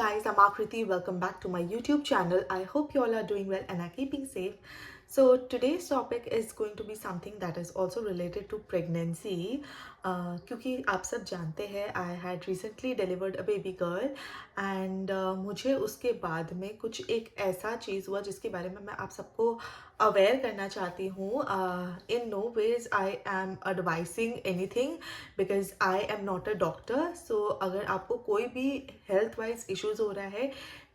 guys, I'm Akriti. Welcome back to my YouTube channel. I hope you all are doing well and are keeping safe. So today's topic is going to be something that is also related to pregnancy. क्योंकि आप सब जानते हैं I had recently delivered a baby girl and मुझे उसके बाद में कुछ एक ऐसा चीज़ हुआ जिसके बारे में मैं आप सबको अवेयर करना चाहती हूँ. In no ways I am advising anything because I am not a doctor. So अगर आपको कोई भी health wise issues हो रहा है,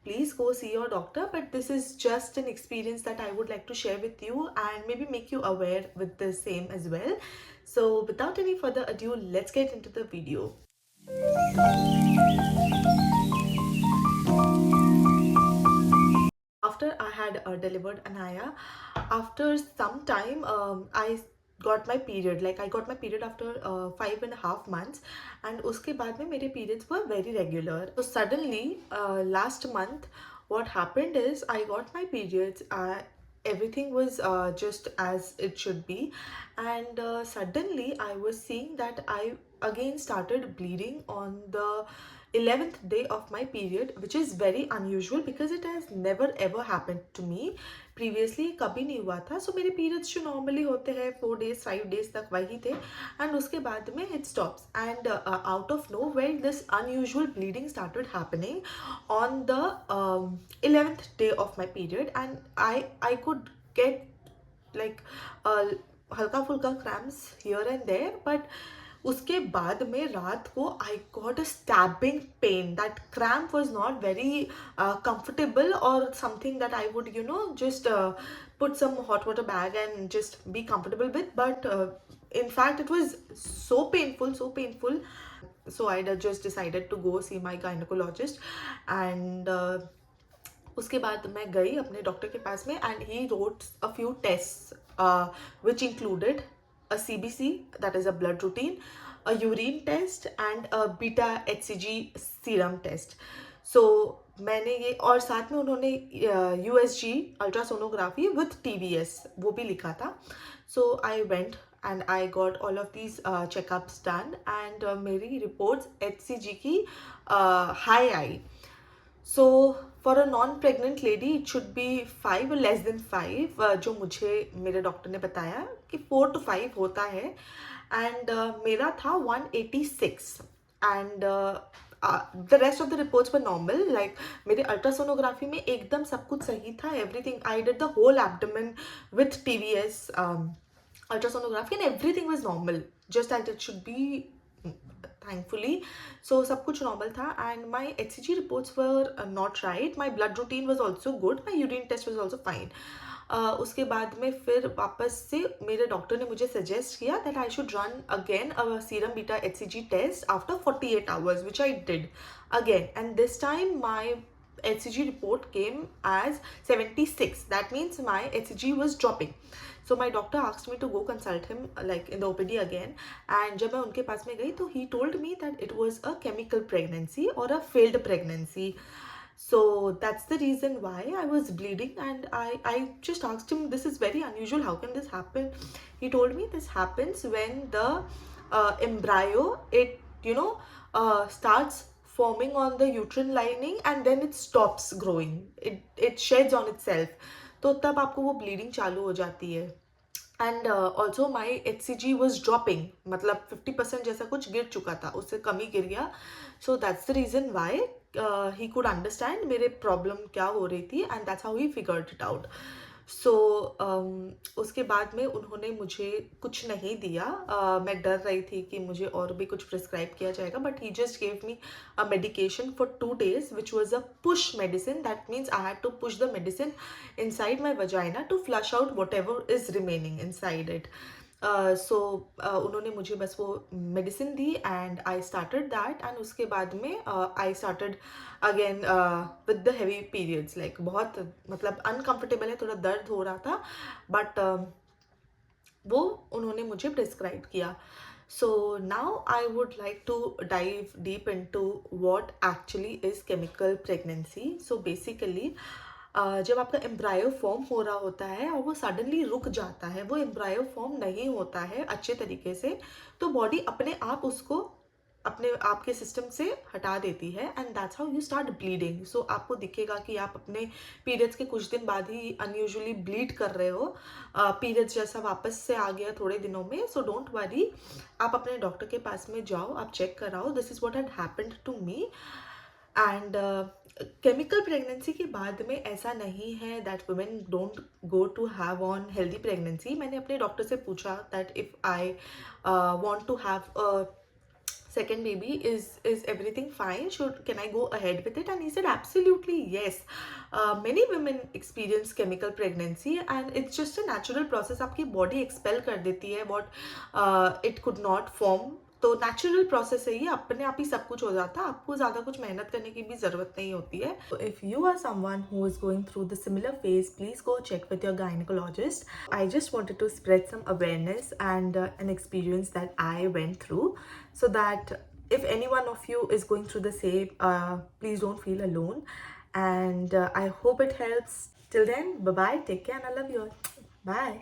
please go see your doctor, but this is just an experience that I would like to share with you and maybe make you aware with the same as well. So without any further ado, let's get into the video. After I had delivered Anaya, after some time I got my period. Like I got my period after 5.5 months, and उसके बाद में मेरे periods were very regular. So suddenly last month, what happened is I got my periods. Everything was just as it should be, and suddenly I was seeing that I again started bleeding on the 11th day of my period, which is very unusual because it has never ever happened to me previously. कभी नहीं हुआ था. So मेरे periods जो normally होते हैं 4 days 5 days तक वही थे, and उसके बाद में it stops, and out of nowhere this unusual bleeding started happening on the 11th day of my period, and I could get like हल्का फुल्का cramps here and there, but उसके बाद में रात को I got a stabbing pain. That cramp was not very comfortable or something that I would just put some hot water bag and just be comfortable with, but in fact it was so painful. So I just decided to go see my gynecologist, and उसके बाद मैं गई अपने doctor के पास में, and he wrote a few test which included a CBC, that is a blood routine, a urine test, and a beta HCG serum test. So मैंने ये, और साथ में उन्होंने USG अल्ट्रासोनोग्राफी विथ TVS वो भी लिखा था. So I went and I got all of these checkups done, and मेरी reports HCG की high I. So for a non-pregnant lady it should be 5 or less than 5, जो मुझे मेरे doctor ने बताया कि 4 to 5 होता है, एंड मेरा था 186, and the rest of the reports were normal. Like मेरे अल्ट्रासोनोग्राफी में एकदम सब कुछ सही था. Everything, I did the whole abdomen with TVS ultrasonography, and everything was normal, just as it should be, thankfully. So सब कुछ normal था, and my HCG reports were not right. My blood routine was also good. My urine test was also fine. उसके बाद में फिर वापस से मेरे डॉक्टर ने मुझे सजेस्ट किया that I should run again a serum beta HCG test after 48 hours, which I did again, and this time my HCG report came as 76. That means my HCG was dropping. So my doctor asked me to go consult him like in the OPD again, and जब मैं उनके पास में गई तो he told me that it was a chemical pregnancy or a failed pregnancy. So that's the reason why I was bleeding, and I just asked him, this is very unusual, how can this happen? He told me this happens when the embryo, it starts forming on the uterine lining and then it stops growing, it sheds on itself. तो तब आपको वो bleeding चालू हो जाती है. And also my HCG was dropping, मतलब 50% जैसा कुछ गिर चुका था, उससे कम ही गिर गया. So that's the reason why he could understand मेरे प्रॉब्लम क्या हो रही थी, and that's how he figured it out. So उसके बाद में उन्होंने मुझे कुछ नहीं दिया. मैं डर रही थी कि मुझे और भी कुछ प्रिस्क्राइब किया जाएगा, but he just gave me a medication for 2 days which was a push medicine. That means I had to push the medicine inside my vagina to flush out whatever is remaining inside it. So उन्होंने मुझे बस वो medicine the, and I started that, and उसके बाद में I started again with the heavy periods. Like बहुत मतलब uncomfortable है, थोड़ा दर्द हो रहा था, बट वो उन्होंने मुझे प्रिस्क्राइब किया. So now I would like to dive deep into what actually is chemical pregnancy. So basically जब आपका एम्ब्रायो फॉर्म हो रहा होता है और वो सडनली रुक जाता है, वो एम्ब्रायो फॉर्म नहीं होता है अच्छे तरीके से, तो बॉडी अपने आप उसको अपने आपके सिस्टम से हटा देती है, and that's how you start bleeding. So आपको दिखेगा कि आप अपने पीरियड्स के कुछ दिन बाद ही अनयूजुअली ब्लीड कर रहे हो, पीरियड्स जैसा वापस से आ गया थोड़े दिनों में. सो डोंट वरी, आप अपने डॉक्टर के पास में जाओ, आप चेक कराओ. This is what had happened to me. And chemical pregnancy के बाद में ऐसा नहीं है that women don't go to have on healthy pregnancy. मैंने अपने डॉक्टर से पूछा that if I want to have second baby, is everything fine, can I go ahead with it? And he said absolutely yes. Many women experience chemical pregnancy and it's just a natural process. आपकी body expel कर देती है what it could not form. तो natural process है ये, अपने आप ही सब कुछ हो जाता है, आपको ज़्यादा कुछ मेहनत करने की भी ज़रूरत नहीं होती है. If you are someone who is going through the similar phase, please go check with your gynecologist. I just wanted to spread some awareness and an experience that I went through, so that if any one of you is going through the same, please don't feel alone. And I hope it helps. Till then, bye bye, take care, and I love you all. Bye.